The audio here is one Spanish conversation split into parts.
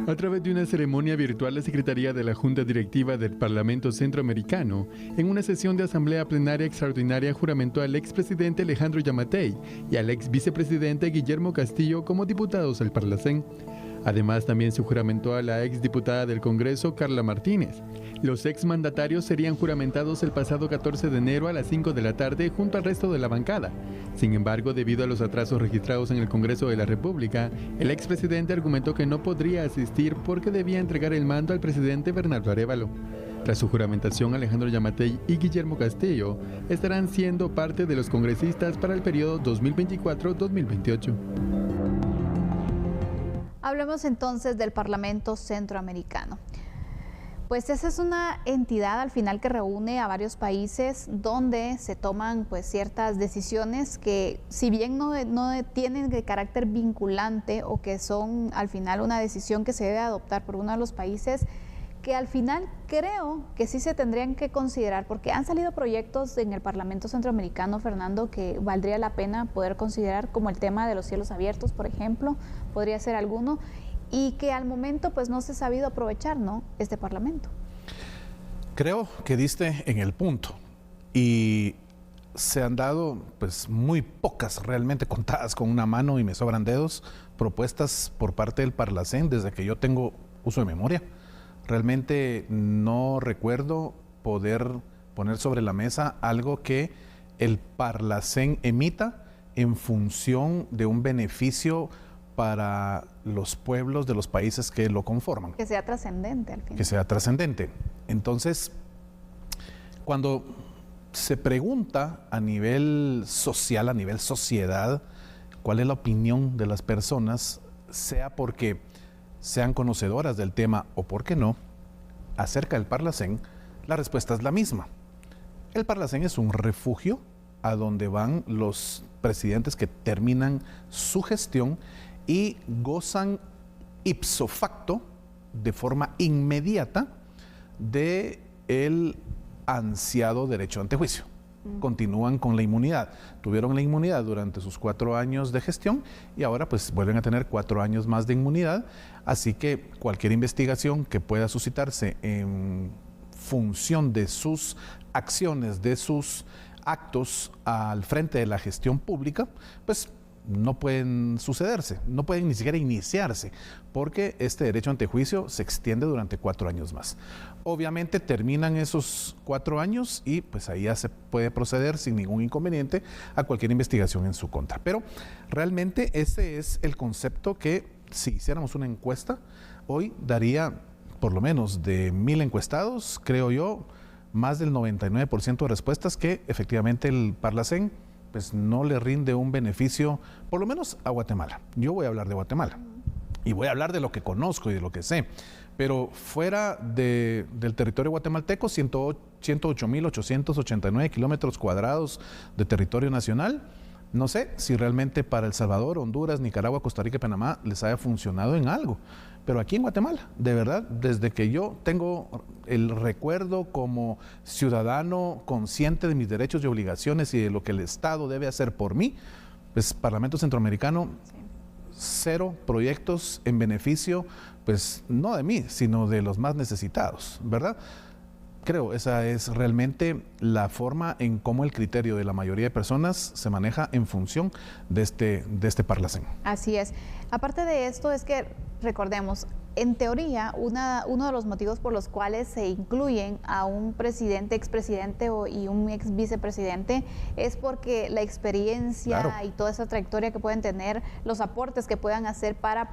A través de una ceremonia virtual, la Secretaría de la Junta Directiva del Parlamento Centroamericano, en una sesión de asamblea plenaria extraordinaria, juramentó al expresidente Alejandro Yamatei y al ex vicepresidente Guillermo Castillo como diputados al Parlacén. Además, también se juramentó a la exdiputada del Congreso, Carla Martínez. Los exmandatarios serían juramentados el pasado 14 de enero a las 5 de la tarde junto al resto de la bancada. Sin embargo, debido a los atrasos registrados en el Congreso de la República, el expresidente argumentó que no podría asistir porque debía entregar el mando al presidente Bernardo Arévalo. Tras su juramentación, Alejandro Yamatei y Guillermo Castillo estarán siendo parte de los congresistas para el periodo 2024-2028. Hablemos entonces del Parlamento Centroamericano. Pues esa es una entidad al final que reúne a varios países donde se toman pues ciertas decisiones que, si bien no tienen de carácter vinculante o que son al final una decisión que se debe adoptar por uno de los países, que al final creo que sí se tendrían que considerar, porque han salido proyectos en el Parlamento Centroamericano, Fernando, que valdría la pena poder considerar, como el tema de los cielos abiertos, por ejemplo, podría ser alguno, y que al momento pues no se ha sabido aprovechar, ¿no?, este Parlamento. Creo que diste en el punto, y se han dado pues muy pocas, realmente contadas con una mano y me sobran dedos, propuestas por parte del Parlacén desde que yo tengo uso de memoria. Realmente no recuerdo poder poner sobre la mesa algo que el Parlacén emita en función de un beneficio para los pueblos de los países que lo conforman. Que sea trascendente al final. Que sea trascendente. Entonces, cuando se pregunta a nivel social, a nivel sociedad, cuál es la opinión de las personas, sea porque sean conocedoras del tema o por qué no, acerca del Parlacén, la respuesta es la misma. El Parlacén es un refugio a donde van los presidentes que terminan su gestión y gozan ipso facto, de forma inmediata, de el ansiado derecho ante juicio. Continúan con la inmunidad. Tuvieron la inmunidad durante sus 4 años de gestión y ahora pues vuelven a tener 4 años más de inmunidad, así que cualquier investigación que pueda suscitarse en función de sus acciones, de sus actos al frente de la gestión pública, pues no pueden sucederse, no pueden ni siquiera iniciarse, porque este derecho ante juicio se extiende durante 4 años más. Obviamente terminan esos 4 años y pues ahí ya se puede proceder sin ningún inconveniente a cualquier investigación en su contra. Pero realmente ese es el concepto que, si hiciéramos una encuesta, hoy daría por lo menos de 1000 encuestados, creo yo, más del 99% de respuestas que efectivamente el Parlacén pues no le rinde un beneficio, por lo menos a Guatemala. Yo voy a hablar de Guatemala y voy a hablar de lo que conozco y de lo que sé, pero fuera del territorio guatemalteco, 108.889 kilómetros cuadrados de territorio nacional. No sé si realmente para El Salvador, Honduras, Nicaragua, Costa Rica y Panamá les haya funcionado en algo. Pero aquí en Guatemala, de verdad, desde que yo tengo el recuerdo como ciudadano consciente de mis derechos y obligaciones y de lo que el Estado debe hacer por mí, pues Parlamento Centroamericano, 0 proyectos en beneficio, pues no de mí, sino de los más necesitados, ¿verdad? Creo esa es realmente la forma en cómo el criterio de la mayoría de personas se maneja en función de este Parlacén. Así es. Aparte de esto, es que recordemos, en teoría, uno de los motivos por los cuales se incluyen a un presidente, expresidente y un ex vicepresidente es porque la experiencia, claro, y toda esa trayectoria que pueden tener, los aportes que puedan hacer para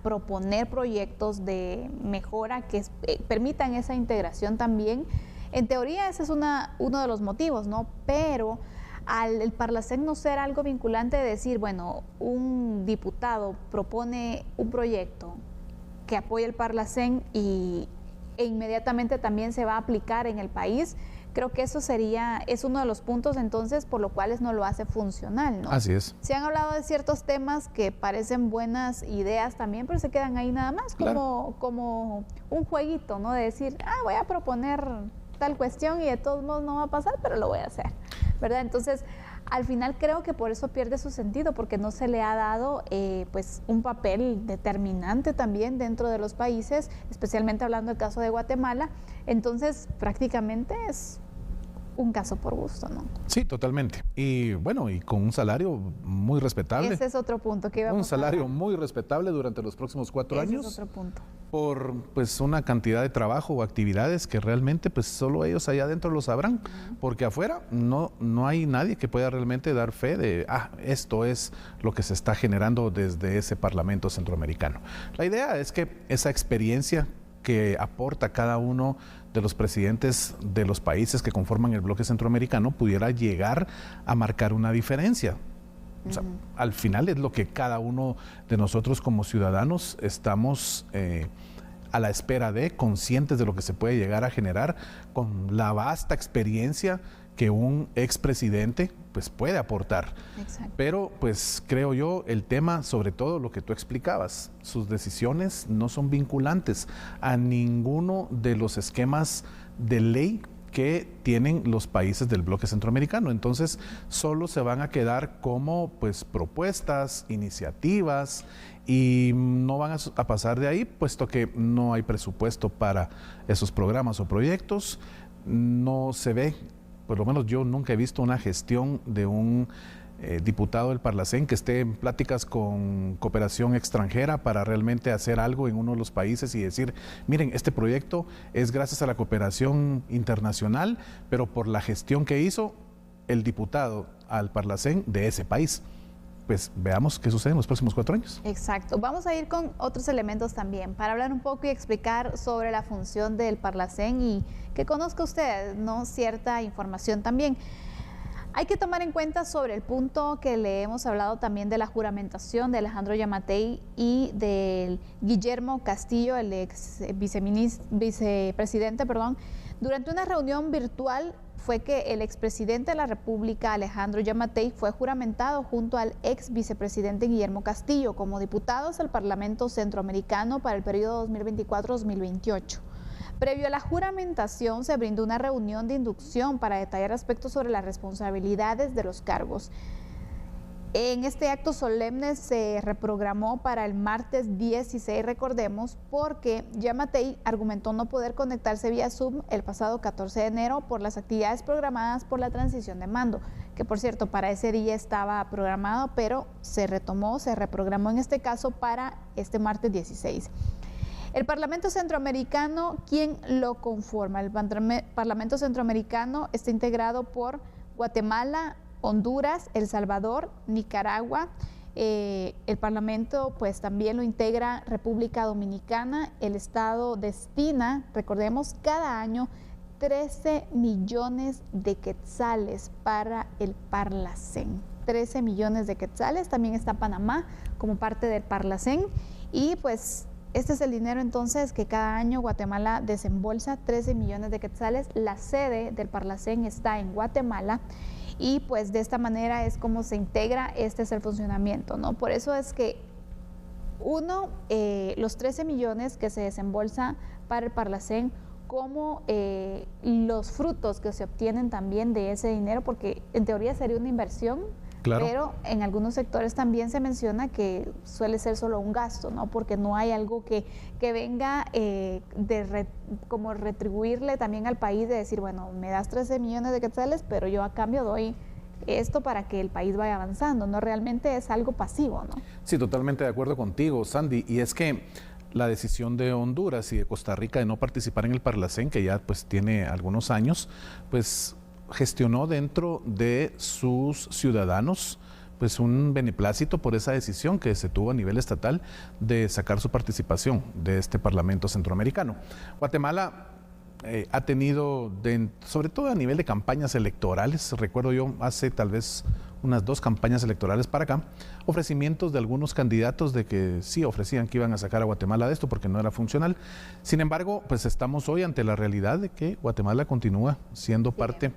proponer proyectos de mejora que permitan esa integración también. En teoría ese es uno de los motivos, ¿no? Pero al el Parlacén no ser algo vinculante de decir, bueno, un diputado propone un proyecto que apoya el Parlacén e inmediatamente también se va a aplicar en el país, creo que eso es uno de los puntos entonces por los cuales no lo hace funcional, ¿no? Así es. Se han hablado de ciertos temas que parecen buenas ideas también, pero se quedan ahí nada más, claro, como un jueguito, ¿no? De decir, voy a proponer tal cuestión y de todos modos no va a pasar, pero lo voy a hacer, ¿verdad? Entonces, al final creo que por eso pierde su sentido, porque no se le ha dado pues un papel determinante también dentro de los países, especialmente hablando del caso de Guatemala. Entonces prácticamente es un caso por gusto, ¿no? Sí, totalmente. Y bueno, y con un salario muy respetable. Ese es otro punto que íbamos un salario muy respetable durante los próximos 4 años. Ese es otro punto. Por pues una cantidad de trabajo o actividades que realmente pues solo ellos allá adentro lo sabrán, porque afuera no hay nadie que pueda realmente dar fe de esto es lo que se está generando desde ese Parlamento Centroamericano. La idea es que esa experiencia que aporta cada uno de los presidentes de los países que conforman el bloque centroamericano pudiera llegar a marcar una diferencia. O sea, al final es lo que cada uno de nosotros como ciudadanos estamos a la espera de, conscientes de lo que se puede llegar a generar con la vasta experiencia que un expresidente pues puede aportar. Exacto. Pero pues creo yo el tema, sobre todo lo que tú explicabas, sus decisiones no son vinculantes a ninguno de los esquemas de ley que tienen los países del bloque centroamericano. Entonces solo se van a quedar como pues propuestas, iniciativas, y no van a pasar de ahí, puesto que no hay presupuesto para esos programas o proyectos. No se ve, por lo menos yo nunca he visto una gestión de un diputado del Parlacén que esté en pláticas con cooperación extranjera para realmente hacer algo en uno de los países y decir, miren, este proyecto es gracias a la cooperación internacional, pero por la gestión que hizo el diputado al Parlacén de ese país. Pues veamos qué sucede en los próximos 4 años. Exacto. Vamos a ir con otros elementos también para hablar un poco y explicar sobre la función del Parlacén y que conozca usted, ¿no?, cierta información también. Hay que tomar en cuenta sobre el punto que le hemos hablado también de la juramentación de Alejandro Yamatei y del Guillermo Castillo, el ex vicepresidente, durante una reunión virtual fue que el expresidente de la República, Alejandro Yamatei, fue juramentado junto al ex vicepresidente Guillermo Castillo como diputados al Parlamento Centroamericano para el periodo 2024-2028. Previo a la juramentación se brindó una reunión de inducción para detallar aspectos sobre las responsabilidades de los cargos. En este acto solemne se reprogramó para el martes 16, recordemos, porque Yamatei argumentó no poder conectarse vía Zoom el pasado 14 de enero por las actividades programadas por la transición de mando, que por cierto para ese día estaba programado, pero se reprogramó en este caso para este martes 16. El Parlamento Centroamericano, ¿quién lo conforma? El Parlamento Centroamericano está integrado por Guatemala, Honduras, El Salvador, Nicaragua. El Parlamento pues también lo integra República Dominicana. El Estado destina, recordemos, cada año 13 millones de quetzales para el Parlacén. 13 millones de quetzales. También está Panamá como parte del Parlacén y pues este es el dinero entonces que cada año Guatemala desembolsa, 13 millones de quetzales. La sede del Parlacén está en Guatemala y pues de esta manera es como se integra, este es el funcionamiento, ¿no? Por eso es que los 13 millones que se desembolsa para el Parlacén, como los frutos que se obtienen también de ese dinero, porque en teoría sería una inversión. Claro. Pero en algunos sectores también se menciona que suele ser solo un gasto, ¿no? Porque no hay algo que venga como retribuirle también al país de decir, bueno, me das 13 millones de quetzales, pero yo a cambio doy esto para que el país vaya avanzando, ¿no? Realmente es algo pasivo, ¿no? Sí, totalmente de acuerdo contigo, Sandy. Y es que la decisión de Honduras y de Costa Rica de no participar en el Parlacén, que ya pues tiene algunos años, pues gestionó dentro de sus ciudadanos pues un beneplácito por esa decisión que se tuvo a nivel estatal de sacar su participación de este Parlamento Centroamericano. Guatemala ha tenido, sobre todo a nivel de campañas electorales, recuerdo yo hace tal vez unas 2 campañas electorales para acá, ofrecimientos de algunos candidatos de que sí ofrecían que iban a sacar a Guatemala de esto porque no era funcional. Sin embargo, pues estamos hoy ante la realidad de que Guatemala continúa siendo parte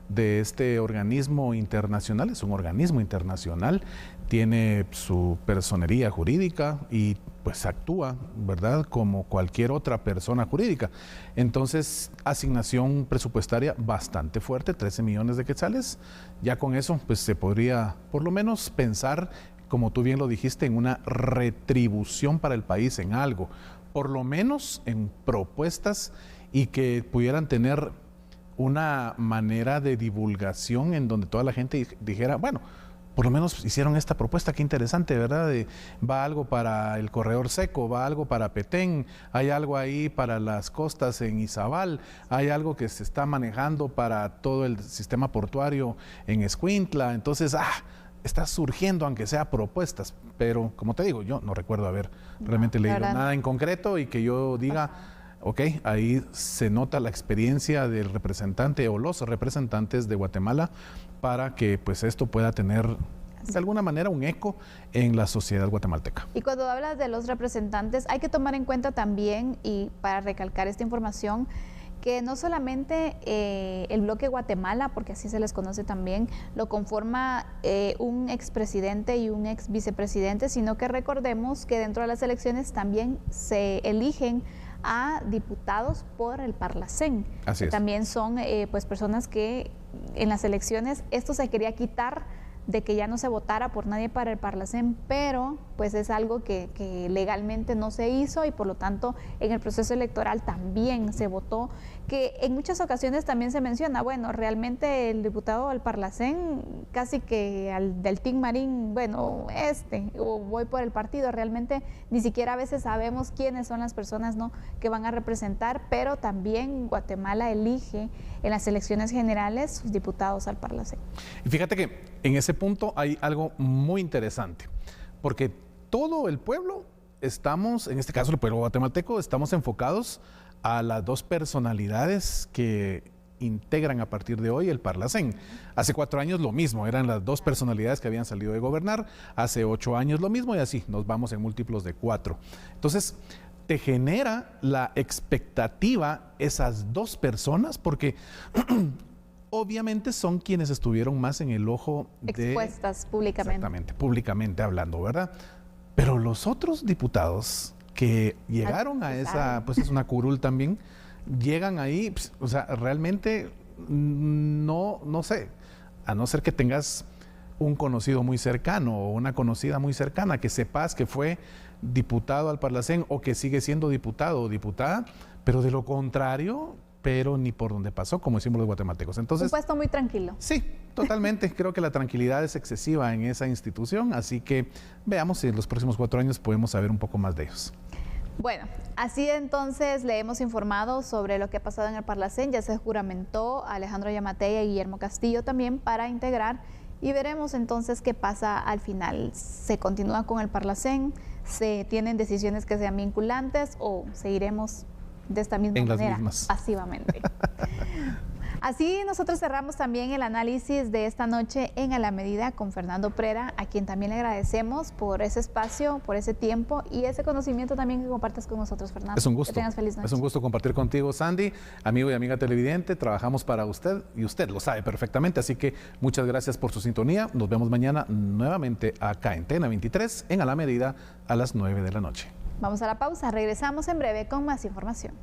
de este organismo internacional. Es un organismo internacional, tiene su personería jurídica y pues actúa, ¿verdad?, como cualquier otra persona jurídica. Entonces, asignación presupuestaria bastante fuerte, 13 millones de quetzales. Ya con eso, pues se podría por lo menos pensar, como tú bien lo dijiste, en una retribución para el país, en algo, por lo menos en propuestas y que pudieran tener una manera de divulgación en donde toda la gente dijera, bueno, por lo menos hicieron esta propuesta, qué interesante, ¿verdad? Va algo para el corredor seco, va algo para Petén, hay algo ahí para las costas en Izabal, hay algo que se está manejando para todo el sistema portuario en Escuintla. Entonces, está surgiendo, aunque sea propuestas, pero como te digo, yo no recuerdo haber realmente leído nada en concreto y que yo diga, ok, ahí se nota la experiencia del representante o los representantes de Guatemala para que pues esto pueda tener de alguna manera un eco en la sociedad guatemalteca. Y cuando hablas de los representantes, hay que tomar en cuenta también, y para recalcar esta información, que no solamente el bloque Guatemala, porque así se les conoce también, lo conforma un expresidente y un ex vicepresidente, sino que recordemos que dentro de las elecciones también se eligen a diputados por el Parlacén. Así es. También son pues personas que en las elecciones esto se quería quitar, de que ya no se votara por nadie para el Parlacén, pero pues es algo que legalmente no se hizo y por lo tanto en el proceso electoral también se votó, que en muchas ocasiones también se menciona, bueno, realmente el diputado del Parlacén casi que del Team Marín, bueno, o voy por el partido, realmente ni siquiera a veces sabemos quiénes son las personas, ¿no?, que van a representar, pero también Guatemala elige en las elecciones generales sus diputados al Parlacén. Y fíjate que en ese punto hay algo muy interesante, porque todo el pueblo estamos, en este caso el pueblo guatemalteco, estamos enfocados a las dos personalidades que integran a partir de hoy el Parlacén. Hace 4 años lo mismo, eran las dos personalidades que habían salido de gobernar, hace 8 años lo mismo y así nos vamos en múltiplos de 4. Entonces, te genera la expectativa esas dos personas porque obviamente son quienes estuvieron más en el ojo de... Expuestas públicamente. Exactamente, públicamente hablando, ¿verdad? Pero los otros diputados que llegaron a esa, pues es una curul también, llegan ahí, pues, o sea, realmente no sé, a no ser que tengas un conocido muy cercano o una conocida muy cercana, que sepas que fue diputado al Parlacén o que sigue siendo diputado o diputada, pero de lo contrario, pero ni por donde pasó, como decimos los guatemaltecos. Entonces, un puesto muy tranquilo. Sí, totalmente. Creo que la tranquilidad es excesiva en esa institución, así que veamos si en los próximos 4 años podemos saber un poco más de ellos. Bueno, así entonces le hemos informado sobre lo que ha pasado en el Parlacén. Ya se juramentó a Alejandro Yamatei y a Guillermo Castillo también para integrar y veremos entonces qué pasa al final. ¿Se continúa con el Parlacén? ¿Se tienen decisiones que sean vinculantes o seguiremos de esta misma manera, pasivamente? Así nosotros cerramos también el análisis de esta noche en A la Medida con Fernando Prera, a quien también le agradecemos por ese espacio, por ese tiempo y ese conocimiento también que compartes con nosotros, Fernando. Es un gusto. Que tengas feliz noche. Es un gusto compartir contigo, Sandy, amigo y amiga televidente. Trabajamos para usted y usted lo sabe perfectamente, así que muchas gracias por su sintonía. Nos vemos mañana nuevamente acá en TENA 23 en A la Medida a las 9 de la noche. Vamos a la pausa, regresamos en breve con más información.